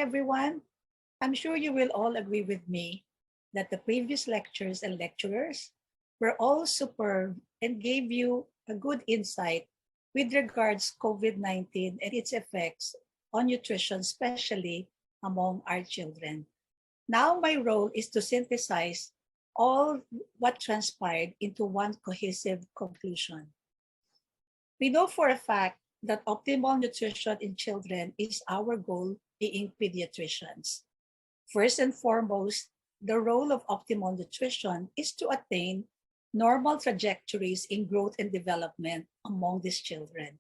everyone. I'm sure you will all agree with me that the previous lectures and lecturers were all superb and gave you a good insight with regards COVID-19 and its effects on nutrition, especially among our children. Now my role is to synthesize all what transpired into one cohesive conclusion. We know for a fact that optimal nutrition in children is our goal being pediatricians. First and foremost, the role of optimal nutrition is to attain normal trajectories in growth and development among these children.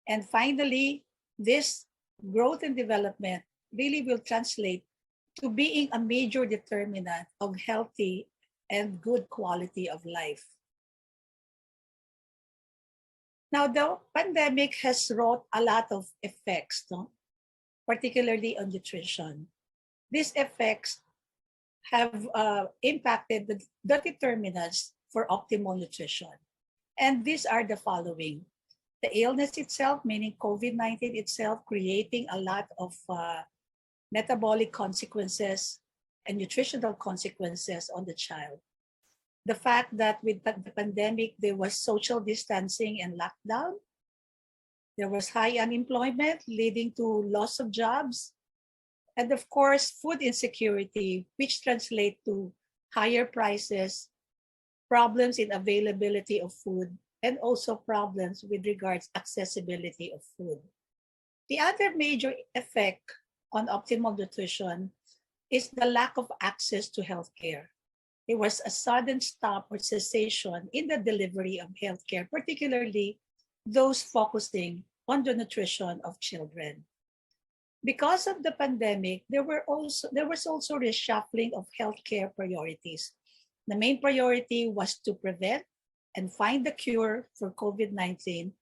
And finally, this growth and development really will translate to being a major determinant of healthy and good quality of life. Now, the pandemic has wrought a lot of effects, no? Particularly on nutrition. These effects have impacted the determinants for optimal nutrition. And these are the following. The illness itself, meaning COVID-19 itself, creating a lot of metabolic consequences and nutritional consequences on the child. The fact that with the pandemic, there was social distancing and lockdown. There was high unemployment leading to loss of jobs. And of course, food insecurity, which translate to higher prices, problems in availability of food, and also problems with regards accessibility of food. The other major effect on optimal nutrition is the lack of access to healthcare. There was a sudden stop or cessation in the delivery of healthcare, particularly those focusing on the nutrition of children. Because of the pandemic, there was also reshuffling of healthcare priorities. The main priority was to prevent and find the cure for COVID-19,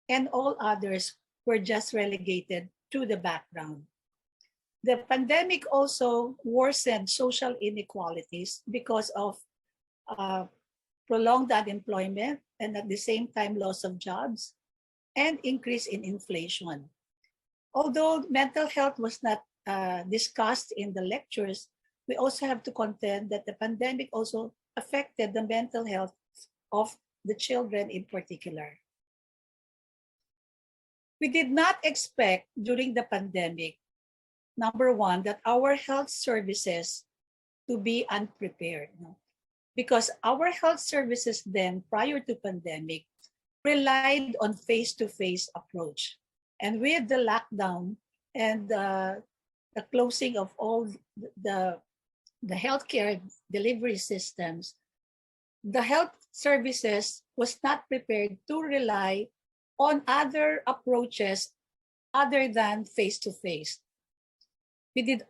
and all others were just relegated to the background. The pandemic also worsened social inequalities because of prolonged unemployment and at the same time loss of jobs and increase in inflation. Although mental health was not discussed in the lectures, we also have to contend that the pandemic also affected the mental health of the children in particular. We did not expect during the pandemic, number one, that our health services to be unprepared. No? Because our health services then, prior to pandemic, relied on face-to-face approach. And with the lockdown and the closing of all the healthcare delivery systems, the health services was not prepared to rely on other approaches other than face-to-face. We did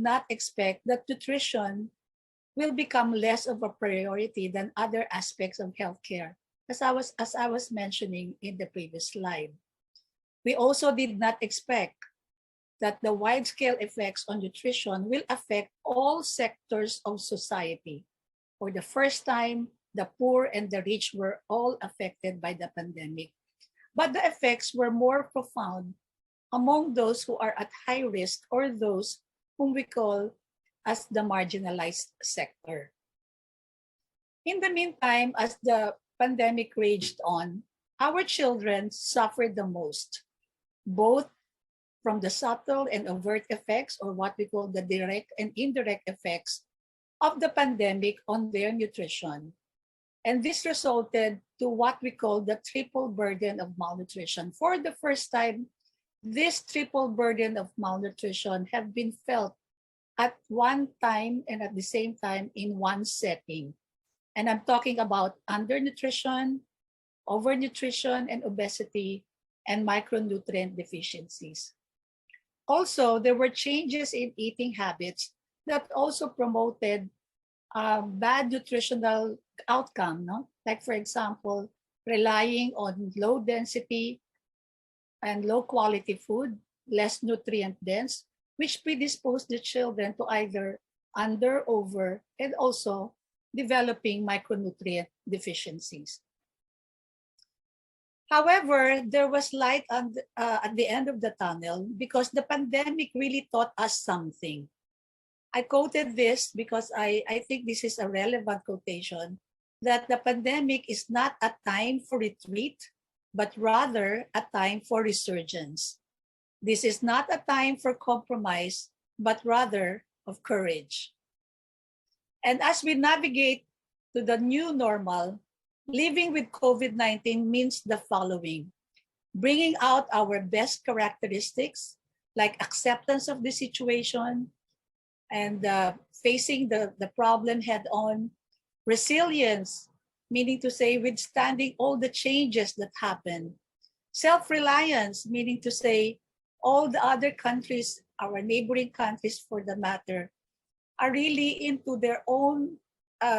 not expect that nutrition will become less of a priority than other aspects of healthcare, as I was mentioning in the previous slide. We also did not expect that the wide-scale effects on nutrition will affect all sectors of society. For the first time, the poor and the rich were all affected by the pandemic. But the effects were more profound among those who are at high risk or those whom we call as the marginalized sector. In the meantime, as the pandemic raged on, our children suffered the most, both from the subtle and overt effects, or what we call the direct and indirect effects of the pandemic on their nutrition. And this resulted to what we call the triple burden of malnutrition. For the first time, this triple burden of malnutrition have been felt at one time and at the same time in one setting. And I'm talking about undernutrition, overnutrition, and obesity, and micronutrient deficiencies. Also, there were changes in eating habits that also promoted bad nutritional outcome, no? Like, for example, relying on low density and low quality food, less nutrient dense, which predisposed the children to either under, over, and also developing micronutrient deficiencies. However, there was light at the end of the tunnel because the pandemic really taught us something. I quoted this because I think this is a relevant quotation, that the pandemic is not a time for retreat, but rather a time for resurgence. This is not a time for compromise, but rather of courage. And as we navigate to the new normal, living with COVID-19 means the following: bringing out our best characteristics, like acceptance of the situation and facing the problem head on, resilience, meaning to say withstanding all the changes that happen, self-reliance, meaning to say all the other countries, our neighboring countries for the matter, are really into their own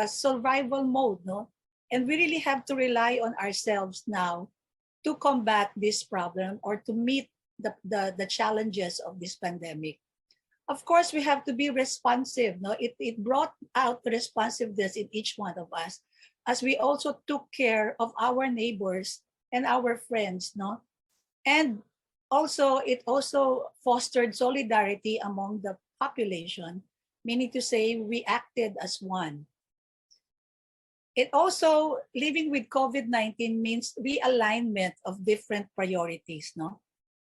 survival mode, no? And we really have to rely on ourselves now to combat this problem or to meet the challenges of this pandemic. Of course, we have to be responsive. No, it brought out the responsiveness in each one of us, as we also took care of our neighbors and our friends. No, and also it also fostered solidarity among the population, meaning to say we acted as one. It also, living with COVID-19 means realignment of different priorities. No,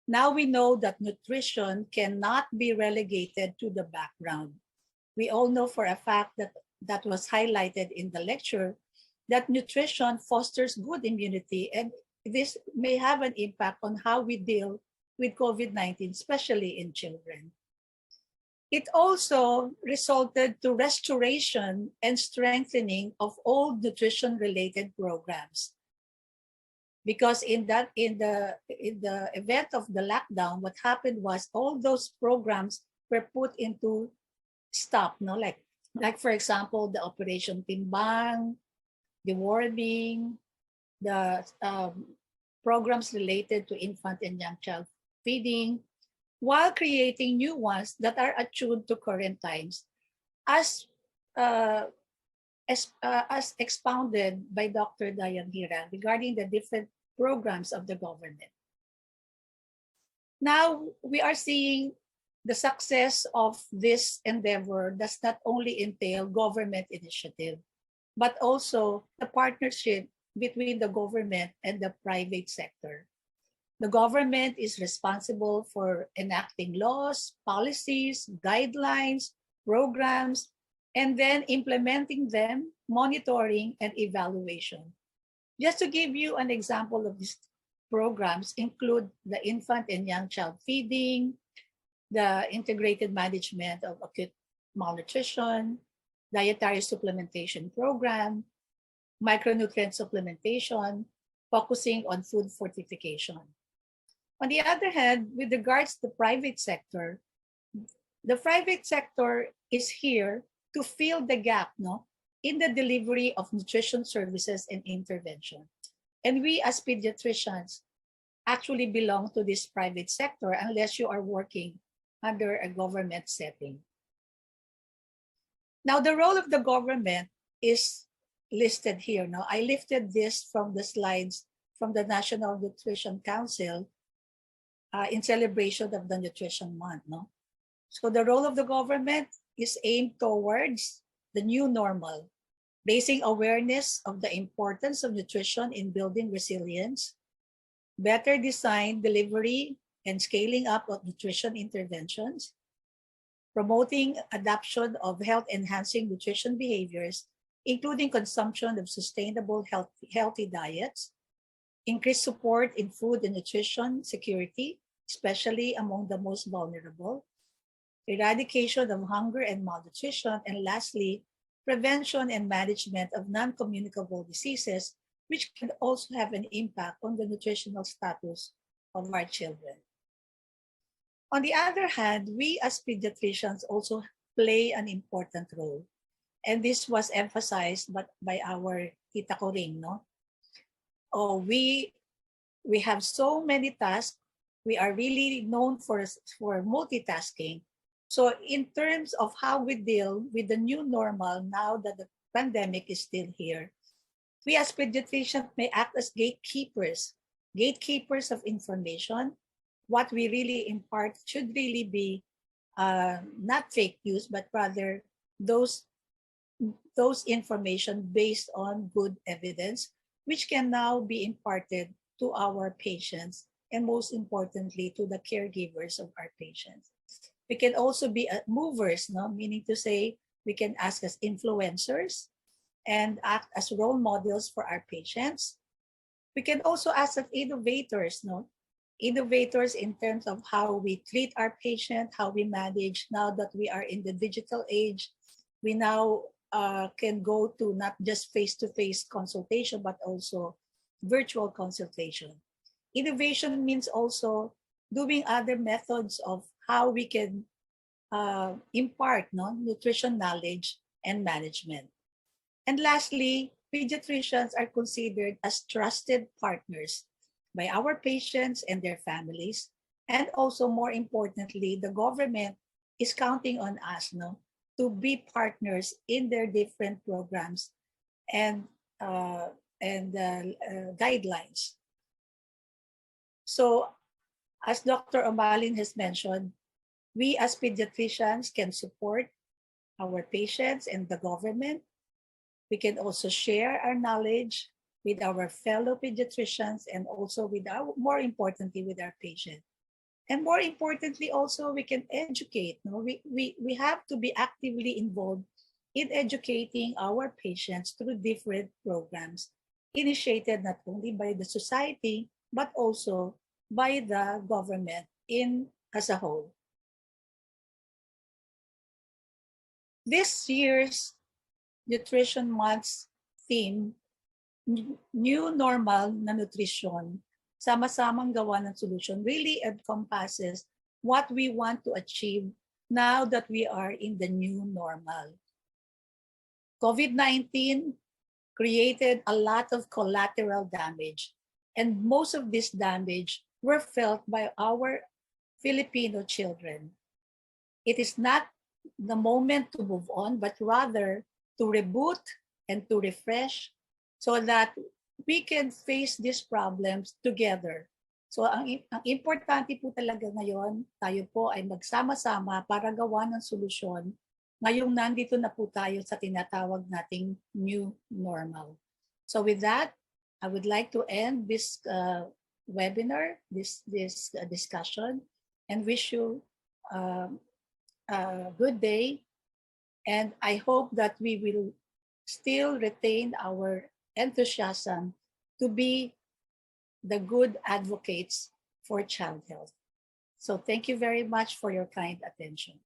now we know that nutrition cannot be relegated to the background. We all know for a fact that that was highlighted in the lecture, that nutrition fosters good immunity, and this may have an impact on how we deal with COVID-19, especially in children. It also resulted to restoration and strengthening of all nutrition-related programs. Because in the event of the lockdown, what happened was all those programs were put into stop. No, like for example, the Operation Timbang, the warming, the programs related to infant and young child feeding, while creating new ones that are attuned to current times, as expounded by Dr. Dayan Hira regarding the different programs of the government. Now we are seeing the success of this endeavor does not only entail government initiative, but also the partnership between the government and the private sector. The government is responsible for enacting laws, policies, guidelines, programs, and then implementing them, monitoring, and evaluation. Just to give you an example of these programs include the infant and young child feeding, the integrated management of acute malnutrition, dietary supplementation program, micronutrient supplementation, focusing on food fortification. On the other hand, with regards to the private sector is here to fill the gap, no, in the delivery of nutrition services and intervention. And we as pediatricians actually belong to this private sector unless you are working under a government setting. Now, the role of the government is listed here. Now, I lifted this from the slides from the National Nutrition Council in celebration of the Nutrition Month. No? So the role of the government is aimed towards the new normal, raising awareness of the importance of nutrition in building resilience, better design, delivery, and scaling up of nutrition interventions, promoting adoption of health-enhancing nutrition behaviors, including consumption of sustainable healthy diets, increased support in food and nutrition security, especially among the most vulnerable, eradication of hunger and malnutrition, and lastly, prevention and management of non-communicable diseases, which can also have an impact on the nutritional status of our children. On the other hand, we as pediatricians also play an important role. And this was emphasized by our Tita Coring, no? Oh, we have so many tasks. We are really known for multitasking. So in terms of how we deal with the new normal now that the pandemic is still here, we as pediatricians may act as gatekeepers gatekeepers of information. What we really impart should really be not fake news, but rather those information based on good evidence, which can now be imparted to our patients and most importantly to the caregivers of our patients. We can also be movers, no? Meaning to say we can act as influencers and act as role models for our patients. We can also act as innovators, no? Innovators in terms of how we treat our patient, how we manage. Now that we are in the digital age, we now can go to not just face-to-face consultation, but also virtual consultation. Innovation means also doing other methods of how we can impart nutrition knowledge and management. And lastly, pediatricians are considered as trusted partners by our patients and their families. And also, more importantly, the government is counting on us to be partners in their different programs and guidelines. So, as Dr. Omalin has mentioned, we as pediatricians can support our patients and the government. We can also share our knowledge with our fellow pediatricians and also with more importantly, with our patients. And more importantly, also, we can educate. We have to be actively involved in educating our patients through different programs initiated not only by the society, but also by the government as a whole. This year's Nutrition Month's theme, New Normal na Nutrition, sama-samang gawa ng solution, really encompasses what we want to achieve now that we are in the new normal. COVID-19 created a lot of collateral damage, and most of this damage were felt by our Filipino children. It is not the moment to move on, but rather to reboot and to refresh so that we can face these problems together. So ang importante po talaga ngayon, tayo po ay magsama-sama para gawa ng solusyon ngayong nandito na po tayo sa tinatawag nating new normal. So with that, I would like to end this webinar, this discussion, and wish you a good day. And I hope that we will still retain our enthusiasm to be the good advocates for child health. So thank you very much for your kind attention.